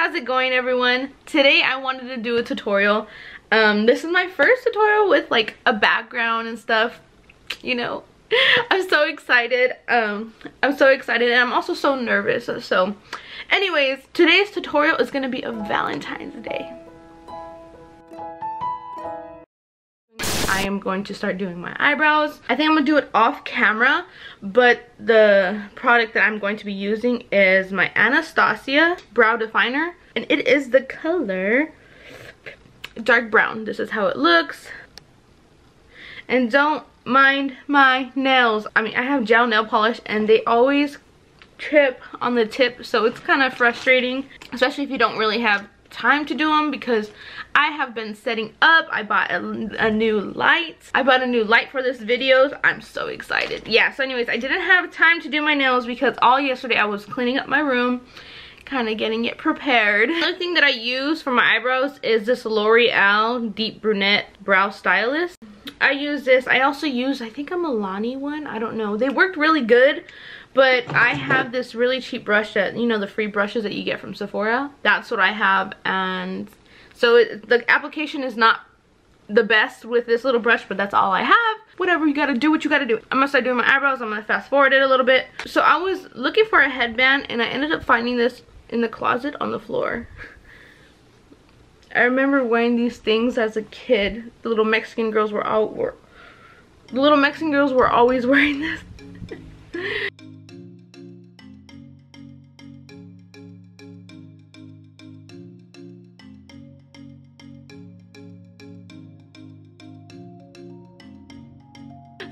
how's it going everyone? Today I wanted to do a tutorial. This is my first tutorial with like a background and stuff, you know. I'm so excited. I'm so excited and I'm also so nervous. So anyways, today's tutorial is gonna be a Valentine's Day. I am going to start doing my eyebrows. I think I'm gonna do it off camera, but the product that I'm going to be using is my Anastasia brow definer, and it is the color dark brown. This is how it looks. And don't mind my nails. I mean, I have gel nail polish and they always trip on the tip, so it's kind of frustrating, especially if you don't really have time to do them, because I have been setting up. I bought a new light. I bought a new light for this video. I'm so excited. Yeah, so anyways, I didn't have time to do my nails because all yesterday I was cleaning up my room, kind of getting it prepared. Another thing that I use for my eyebrows is this L'Oreal Deep Brunette Brow Stylist. I use this. I also use, I think, a Milani one. I don't know. They worked really good. But I have this really cheap brush that, you know, the free brushes that you get from Sephora. That's what I have. And so the application is not the best with this little brush, but that's all I have. Whatever, you gotta do what you gotta do. I'm gonna start doing my eyebrows. I'm gonna fast forward it a little bit. So I was looking for a headband and I ended up finding this in the closet on the floor. I remember wearing these things as a kid. The little Mexican girls were always wearing this.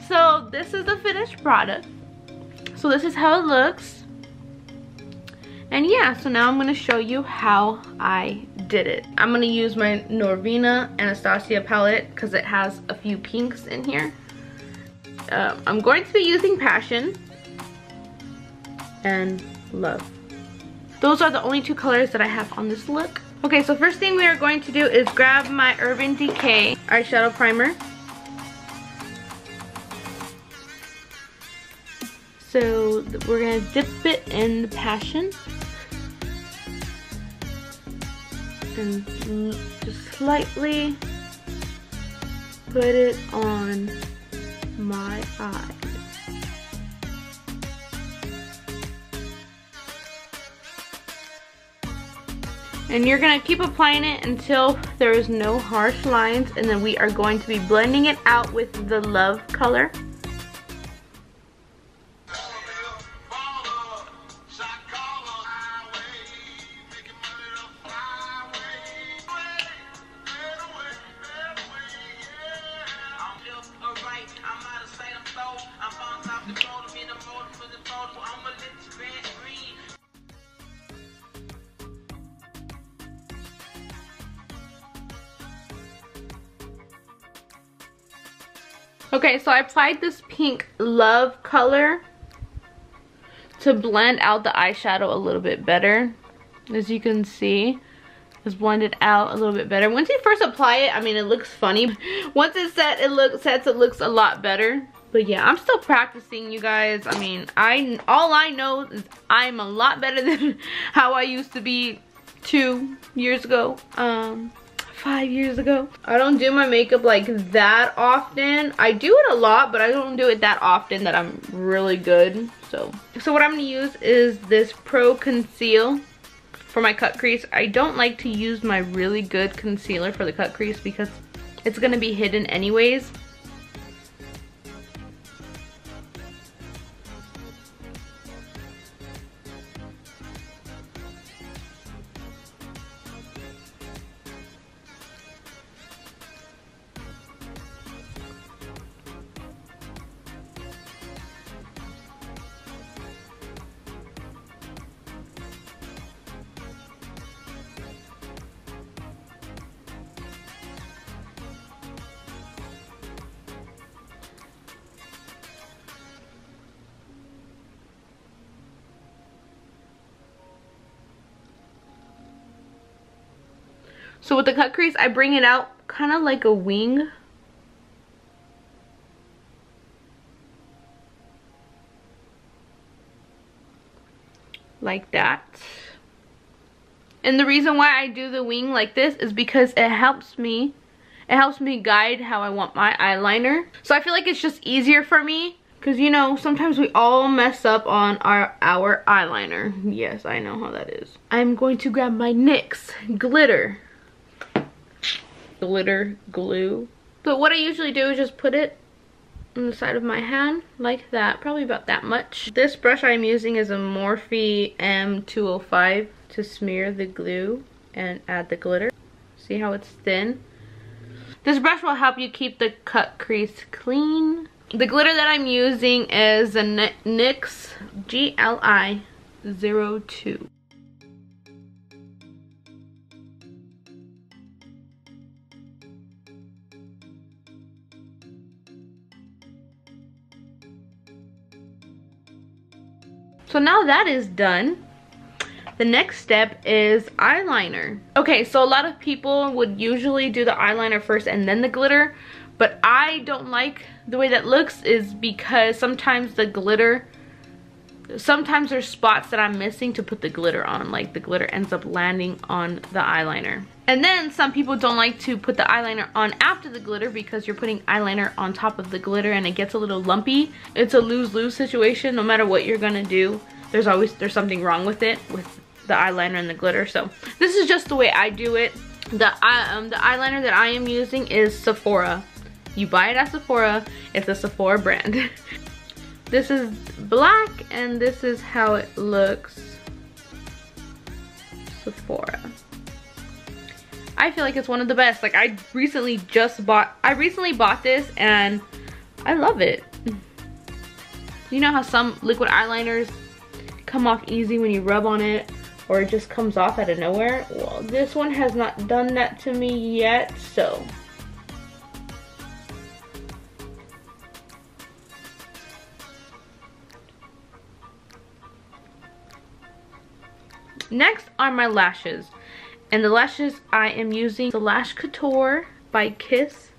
So this is the finished product. So this is how it looks. And yeah, so now I'm going to show you how I did it. I'm going to use my Norvina Anastasia palette because it has a few pinks in here. I'm going to be using Passion and Love. Those are the only two colors that I have on this look. Okay, so first thing we are going to do is grab my Urban Decay eyeshadow primer. So we're gonna dip it in the Passion and just slightly put it on my eye. And you're gonna keep applying it until there is no harsh lines, and then we are going to be blending it out with the Love color. Okay, so I applied this pink Love color to blend out the eyeshadow a little bit better. As you can see, it's blended out a little bit better. Once you first apply it, I mean, it looks funny. Once it's set, it looks a lot better. But yeah, I'm still practicing, you guys. I mean, all I know is I'm a lot better than how I used to be 2 years ago. 5 years ago. I don't do my makeup like that often. I do it a lot, but I don't do it that often that I'm really good. So what I'm gonna use is this Pro Conceal for my cut crease. I don't like to use my really good concealer for the cut crease because it's gonna be hidden anyways. So with the cut crease, I bring it out kind of like a wing. Like that. And the reason why I do the wing like this is because it helps me guide how I want my eyeliner. So I feel like it's just easier for me. Because, you know, sometimes we all mess up on our eyeliner. Yes, I know how that is. I'm going to grab my NYX glitter glue. But what I usually do is just put it on the side of my hand like that. Probably about that much. This brush I'm using is a Morphe M205 to smear the glue and add the glitter. See how it's thin? This brush will help you keep the cut crease clean. The glitter that I'm using is a NYX GLI 02. So now that is done, the next step is eyeliner. Okay, so a lot of people would usually do the eyeliner first and then the glitter, but I don't like the way that looks is because sometimes the glitter, sometimes there's spots that I'm missing to put the glitter on, like the glitter ends up landing on the eyeliner. And then some people don't like to put the eyeliner on after the glitter because you're putting eyeliner on top of the glitter and it gets a little lumpy. It's a lose-lose situation. No matter what you're gonna do, there's something wrong with it, with the eyeliner and the glitter. So this is just the way I do it. The eyeliner that I am using is Sephora. You buy it at Sephora. It's a Sephora brand. This is black and this is how it looks. Sephora. I feel like it's one of the best. Like I recently bought this and I love it. You know how some liquid eyeliners come off easy when you rub on it, or it just comes off out of nowhere? Well, this one has not done that to me yet, so. Next are my lashes. And the lashes I am using the Lash Couture by Kiss.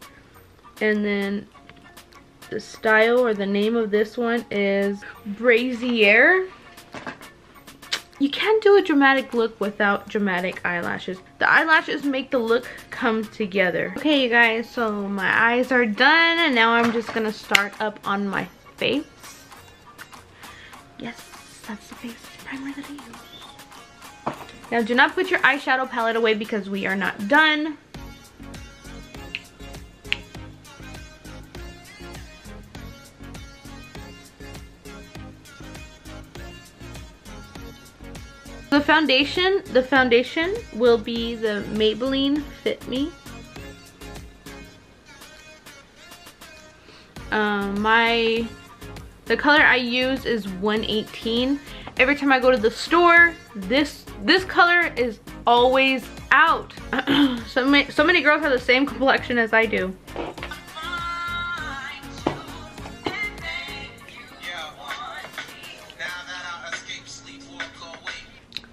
And then the style or the name of this one is Brassiere. You can't do a dramatic look without dramatic eyelashes. The eyelashes make the look come together. Okay, you guys, so my eyes are done and now I'm just gonna start up on my face. Yes, that's the face primer that I use. Now do not put your eyeshadow palette away because we are not done. The foundation will be the Maybelline Fit Me. The color I use is 118. Every time I go to the store, this color is always out. So many girls have the same complexion as I do.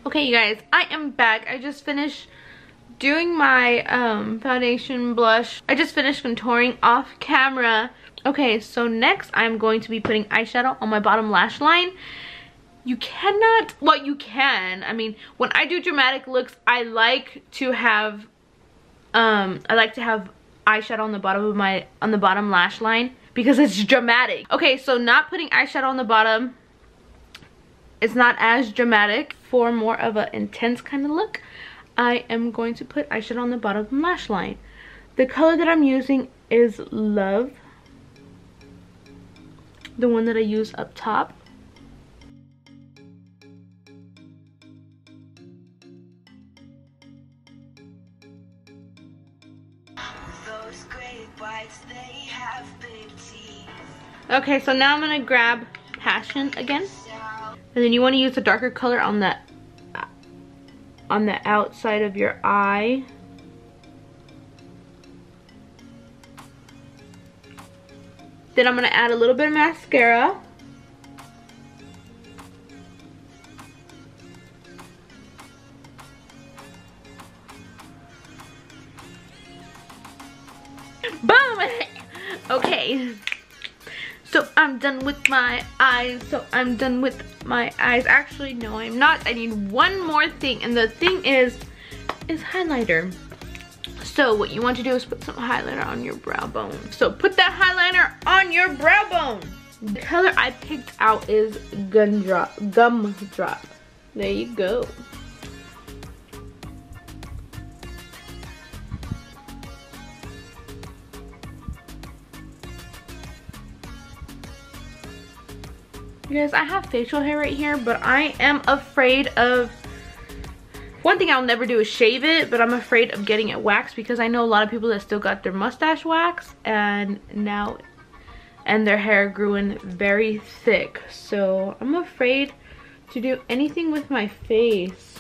Okay, you guys, I am back. I just finished doing my foundation blush. I just finished contouring off camera. Okay, so next I'm going to be putting eyeshadow on my bottom lash line. You cannot, well, you can. I mean, when I do dramatic looks, I like to have eyeshadow on the bottom of on the bottom lash line because it's dramatic. Okay, so not putting eyeshadow on the bottom, it's not as dramatic. For more of an intense kind of look, I am going to put eyeshadow on the bottom lash line. The color that I'm using is Love, the one that I use up top. Those great whites, they have big teeth. Okay, so now I'm gonna grab Passion again. And then you want to use a darker color on the outside of your eye. Then I'm going to add a little bit of mascara. Boom! Okay. So I'm done with my eyes. Actually, no, I'm not. I need one more thing, and the thing is highlighter. So what you want to do is put some highlighter on your brow bone. So put that highlighter on your brow bone. The color I picked out is Gumdrop. There you go. You guys, I have facial hair right here, but I am afraid of, one thing I'll never do is shave it, but I'm afraid of getting it waxed because I know a lot of people that still got their mustache waxed and their hair grew in very thick. So I'm afraid to do anything with my face.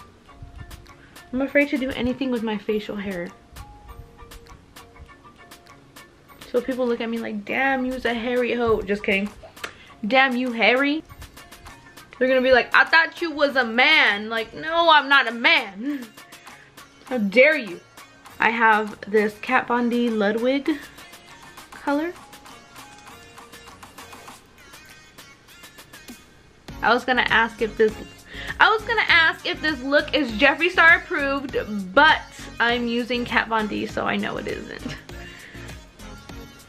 I'm afraid to do anything with my facial hair. So people look at me like, damn, you's a hairy hoe. Just kidding. Damn, you hairy. They're gonna be like, I thought you was a man. Like, no, I'm not a man. How dare you. I have this Kat Von D Ludwig color. I was gonna ask if this look is Jeffree Star approved, but I'm using Kat Von D, so I know it isn't.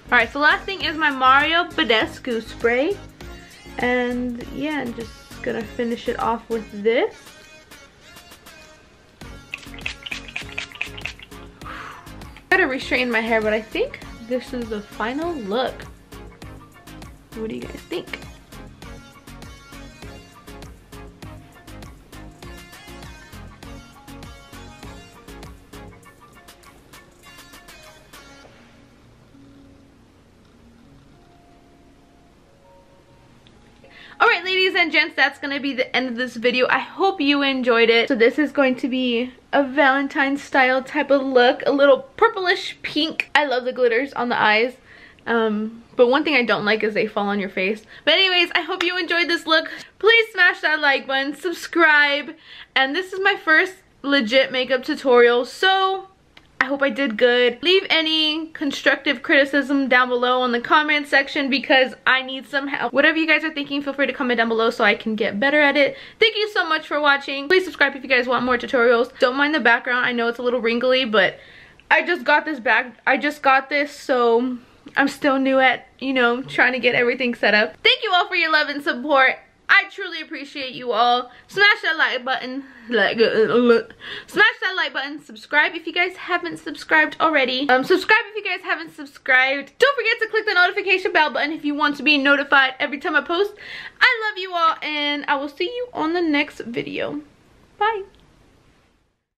Alright, so last thing is my Mario Badescu spray. And yeah, I'm just gonna finish it off with this. I gotta restraighten my hair, but I think this is the final look. What do you guys think? Alright, ladies and gents, that's going to be the end of this video. I hope you enjoyed it. So this is going to be a Valentine's style type of look. A little purplish pink. I love the glitters on the eyes. But one thing I don't like is they fall on your face. But anyways, I hope you enjoyed this look. Please smash that like button, subscribe. And this is my first legit makeup tutorial. So I hope I did good. Leave any constructive criticism down below in the comment section because I need some help. Whatever you guys are thinking, feel free to comment down below so I can get better at it. Thank you so much for watching. Please subscribe if you guys want more tutorials. Don't mind the background. I know it's a little wrinkly, but I just got this back. I just got this, so I'm still new at, you know, trying to get everything set up. Thank you all for your love and support. I truly appreciate you all. Smash that like button. Smash that like button. Subscribe if you guys haven't subscribed already. Subscribe if you guys haven't subscribed. Don't forget to click the notification bell button if you want to be notified every time I post. I love you all, and I will see you on the next video. Bye.